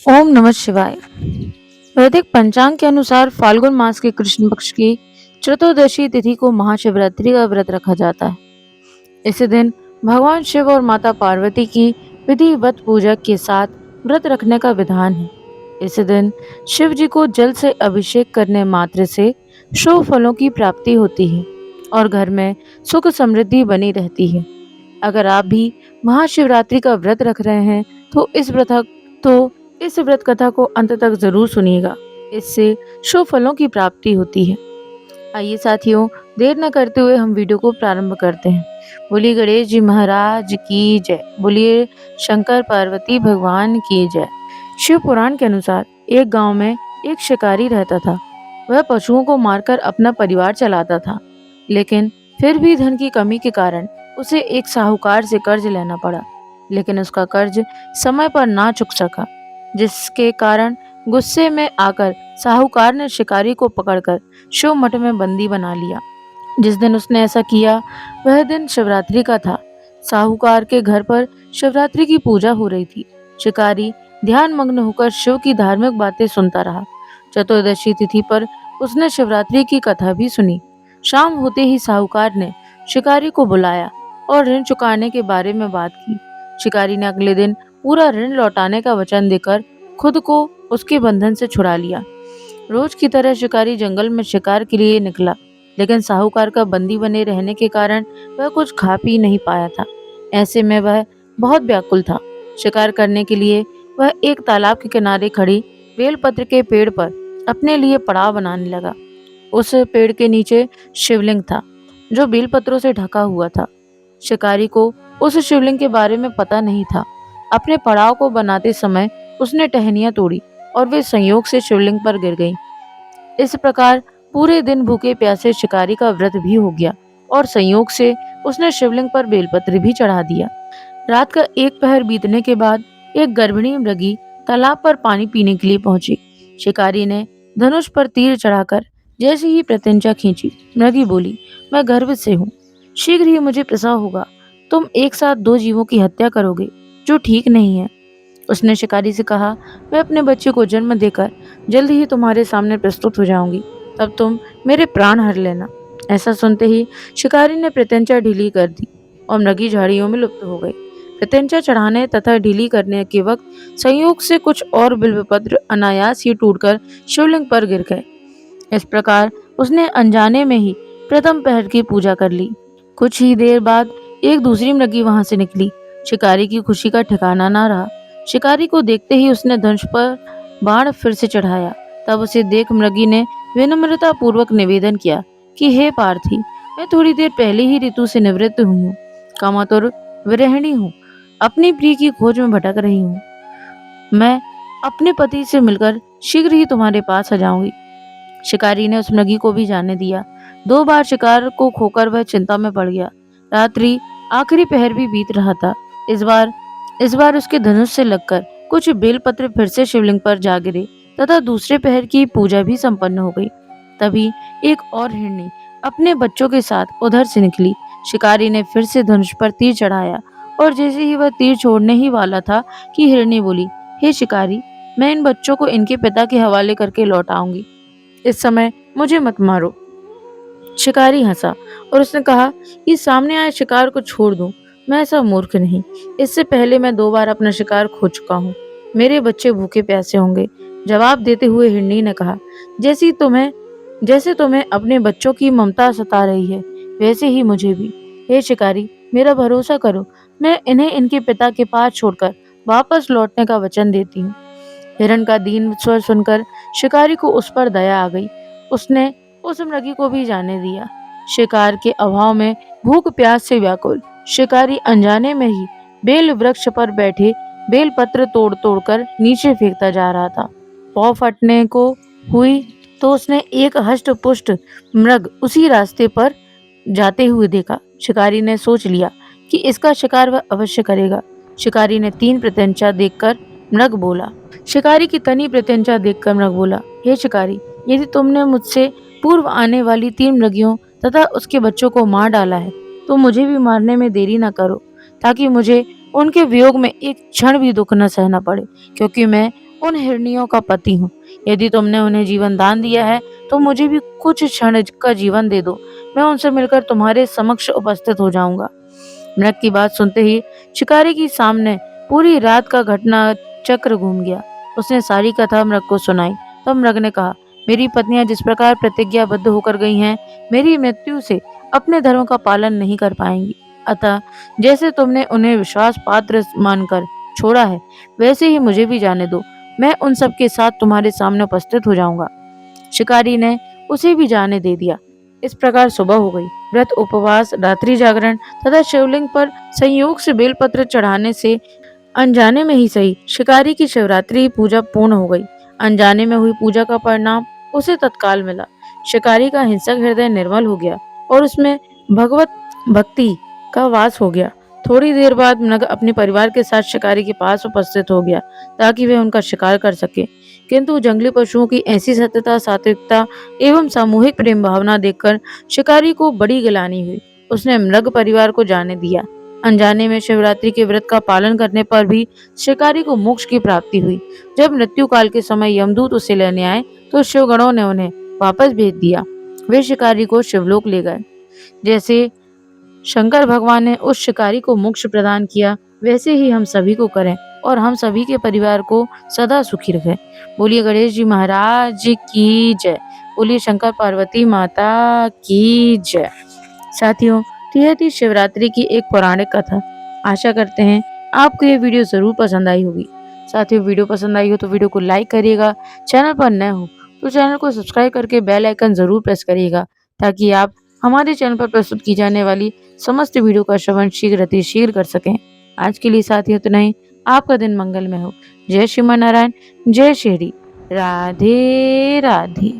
ओम नमः शिवाय। वैदिक पंचांग के अनुसार फाल्गुन मास के कृष्ण पक्ष की चतुर्दशी तिथि को महाशिवरात्रि का व्रत रखा जाता है। इस दिन भगवान शिव और माता पार्वती की विधिवत पूजा के साथ व्रत रखने का विधान है। इस दिन शिव जी को जल से अभिषेक करने मात्र से शुभ फलों की प्राप्ति होती है और घर में सुख समृद्धि बनी रहती है। अगर आप भी महाशिवरात्रि का व्रत रख रहे हैं तो इस व्रत कथा को अंत तक जरूर सुनिएगा। इससे शुभ फलों की प्राप्ति होती है। आइए साथियों, देर न करते हुए हम वीडियो को प्रारंभ करते हैं। बोलिए गणेश जी महाराज की जय। बोलिए शंकर पार्वती भगवान की जय। शिव पुराण के अनुसार एक गांव में एक शिकारी रहता था। वह पशुओं को मारकर अपना परिवार चलाता था, लेकिन फिर भी धन की कमी के कारण उसे एक साहूकार से कर्ज लेना पड़ा। लेकिन उसका कर्ज समय पर ना चुक सका, जिसके कारण गुस्से में आकर साहूकार ने शिकारी को पकड़कर शिव मठ में बंदी बना लिया। जिस दिन उसने ऐसा किया वह दिन शिवरात्रि का था। साहूकार के घर पर शिवरात्रि की पूजा हो रही थी। शिकारी ध्यान मग्न होकर शिव की धार्मिक बातें सुनता रहा। चतुर्दशी तिथि पर उसने शिवरात्रि की कथा भी सुनी। शाम होते ही साहूकार ने शिकारी को बुलाया और ऋण चुकाने के बारे में बात की। शिकारी ने अगले दिन पूरा ऋण लौटाने का वचन देकर खुद को उसके बंधन से छुड़ा लिया। रोज की तरह शिकारी जंगल में शिकार के लिए निकला, लेकिन साहूकार का बंदी बने रहने के कारण वह कुछ खा पी नहीं पाया था। ऐसे में वह बहुत व्याकुल था। शिकार करने के लिए वह एक तालाब के किनारे खड़ी बेलपत्र के पेड़ पर अपने लिए पड़ाव बनाने लगा। उस पेड़ के नीचे शिवलिंग था, जो बेलपत्रों से ढका हुआ था। शिकारी को उस शिवलिंग के बारे में पता नहीं था। अपने पड़ाव को बनाते समय उसने टहनियां तोड़ी और वे संयोग से शिवलिंग पर गिर गईं। इस प्रकार पूरे दिन भूखे प्यासे शिकारी का व्रत भी हो गया और संयोग से उसने शिवलिंग पर बेलपत्र भी चढ़ा दिया। रात का एक पहर बीतने के बाद एक गर्भिणी मृगी तालाब पर पानी पीने के लिए पहुंची। शिकारी ने धनुष पर तीर चढ़ाकर जैसे ही प्रत्यंचा खींची, मृगी बोली, मैं गर्भ से हूँ, शीघ्र ही मुझे प्रसव होगा। तुम एक साथ दो जीवों की हत्या करोगे, जो ठीक नहीं है। उसने शिकारी से कहा, मैं अपने बच्चे को जन्म देकर जल्द ही तुम्हारे सामने प्रस्तुत हो जाऊंगी, तब तुम मेरे प्राण हर लेना। ऐसा सुनते ही शिकारी ने प्रत्यंचा ढीली कर दी और मृगी झाड़ियों में लुप्त हो गई। प्रत्यंचा चढ़ाने तथा ढीली करने के वक्त संयोग से कुछ और बिल्वपत्र अनायास ही टूटकर शिवलिंग पर गिर गए। इस प्रकार उसने अनजाने में ही प्रथम पहर की पूजा कर ली। कुछ ही देर बाद एक दूसरी मृगी वहां से निकली। शिकारी की खुशी का ठिकाना ना रहा। शिकारी को देखते ही उसने धनुष पर बाण फिर से चढ़ाया। तब उसे देख मृगी ने विनम्रता पूर्वक निवेदन किया कि हे पार्थी, मैं थोड़ी देर पहले ही ऋतु से निवृत्त हुई हूँ, कामातुर विरहिणी हूँ, अपनी प्रिय की खोज में भटक रही हूँ। मैं अपने पति से मिलकर शीघ्र ही तुम्हारे पास आ जाऊंगी। शिकारी ने उस मृगी को भी जाने दिया। दो बार शिकार को खोकर वह चिंता में पड़ गया। रात्रि आखिरी पहर भी बीत रहा था। इस बार उसके धनुष से लगकर कुछ बेलपत्र फिर से शिवलिंग पर जा गिरे तथा दूसरे पहर की पूजा भी संपन्न हो गई। तभी एक और हिरनी अपने बच्चों के साथ उधर से निकली। शिकारी ने फिर से धनुष पर तीर चढ़ाया और जैसे ही वह तीर छोड़ने ही वाला था कि हिरनी बोली, हे शिकारी, मैं इन बच्चों को इनके पिता के हवाले करके लौट आऊंगी। इस समय मुझे मत मारो। शिकारी हंसा और उसने कहा, इस सामने आए शिकार को छोड़ दूं, मैं ऐसा मूर्ख नहीं। इससे पहले मैं दो बार अपना शिकार खो चुका हूँ। मेरे बच्चे भूखे प्यासे होंगे। जवाब देते हुए हिरनी ने कहा, जैसे तुम्हें अपने बच्चों की ममता सता रही है, वैसे ही मुझे भी। हे शिकारी, मेरा भरोसा करो, मैं इन्हें इनके पिता के पास छोड़कर वापस लौटने का वचन देती हूँ। हिरण का दीन स्वर सुनकर शिकारी को उस पर दया आ गई। उसने उस मृगी को भी जाने दिया। शिकार के अभाव में भूख प्यास से व्याकुल शिकारी अनजाने में ही बेल वृक्ष पर बैठे बेल पत्र तोड़ तोड़ कर नीचे फेंकता जा रहा था। पाँव फटने को हुई तो उसने एक हष्ट पुष्ट मृग उसी रास्ते पर जाते हुए देखा। शिकारी ने सोच लिया कि इसका शिकार वह अवश्य करेगा। शिकारी ने तीन प्रत्यंचा देखकर मृग बोला शिकारी की तनी प्रत्यंचा देखकर मृग बोला, हे शिकारी, यदि तुमने मुझसे पूर्व आने वाली तीन मृगियों तथा उसके बच्चों को मार डाला है, तो मुझे भी मारने में देरी न करो, ताकि मुझे उनके वियोग में एक क्षण भी दुख न सहना पड़े, क्योंकि मैं उन हिरनियों का पति हूँ। यदि तुमने उन्हें जीवन दान दिया है तो मुझे भी कुछ क्षण का जीवन दे दो। मैं उनसे मिलकर तुम्हारे समक्ष उपस्थित हो जाऊंगा। मृग की बात सुनते ही शिकारी के सामने पूरी रात का घटना चक्र घूम गया। उसने सारी कथा मृग को सुनाई। तब मृग ने कहा, मेरी पत्नियां जिस प्रकार प्रतिज्ञाबद्ध होकर गई हैं, मेरी मृत्यु से अपने धर्म का पालन नहीं कर पाएंगी। अतः जैसे तुमने उन्हें विश्वास पात्र मानकर छोड़ा है, वैसे ही मुझे भी जाने दो। मैं उन सब के साथ तुम्हारे सामने उपस्थित हो जाऊंगा। शिकारी ने उसे भी जाने दे दिया। इस प्रकार सुबह हो गई। व्रत, उपवास, रात्रि जागरण तथा शिवलिंग पर संयोग से बेलपत्र चढ़ाने से अनजाने में ही सही शिकारी की शिवरात्रि पूजा पूर्ण हो गई। अनजाने में हुई पूजा का परिणाम उसे तत्काल मिला। शिकारी का हिंसक हृदय निर्मल हो गया और उसमें भगवत भक्ति का वास हो गया। थोड़ी देर बाद मृग अपने परिवार के साथ शिकारी के पास उपस्थित हो गया ताकि वह उनका शिकार कर सके। किंतु जंगली पशुओं की ऐसी सत्यता, सात्विकता एवं सामूहिक प्रेम भावना देखकर शिकारी को बड़ी गिलानी हुई। उसने मृग परिवार को जाने दिया। अनजाने में शिवरात्रि के व्रत का पालन करने पर भी शिकारी को मोक्ष की प्राप्ति हुई। जब मृत्यु काल के समय यमदूत उसे लेने आए तो शिवगणों ने उन्हें वापस भेज दिया। वे शिकारी को शिवलोक ले गए। जैसे शंकर भगवान ने उस शिकारी को मोक्ष प्रदान किया, वैसे ही हम सभी को करें और हम सभी के परिवार को सदा सुखी रखें। बोलिए गणेश जी महाराज की जय। बोलिए शंकर पार्वती माता की जय। साथियों, तो यह थी शिवरात्रि की एक पौराणिक कथा। आशा करते हैं आपको ये वीडियो जरूर पसंद आई होगी। साथियों, वीडियो पसंद आई हो तो वीडियो को लाइक करिएगा। चैनल पर नए हो तो चैनल को सब्सक्राइब करके बेल आइकन जरूर प्रेस करिएगा ताकि आप हमारे चैनल पर प्रस्तुत की जाने वाली समस्त वीडियो का श्रवण शीघ्र अति शीघ्र कर सकें। आज के लिए साथियों इतना ही। आपका दिन मंगलमय हो। जय श्रीमान नारायण, जय श्री हरि। राधे राधे।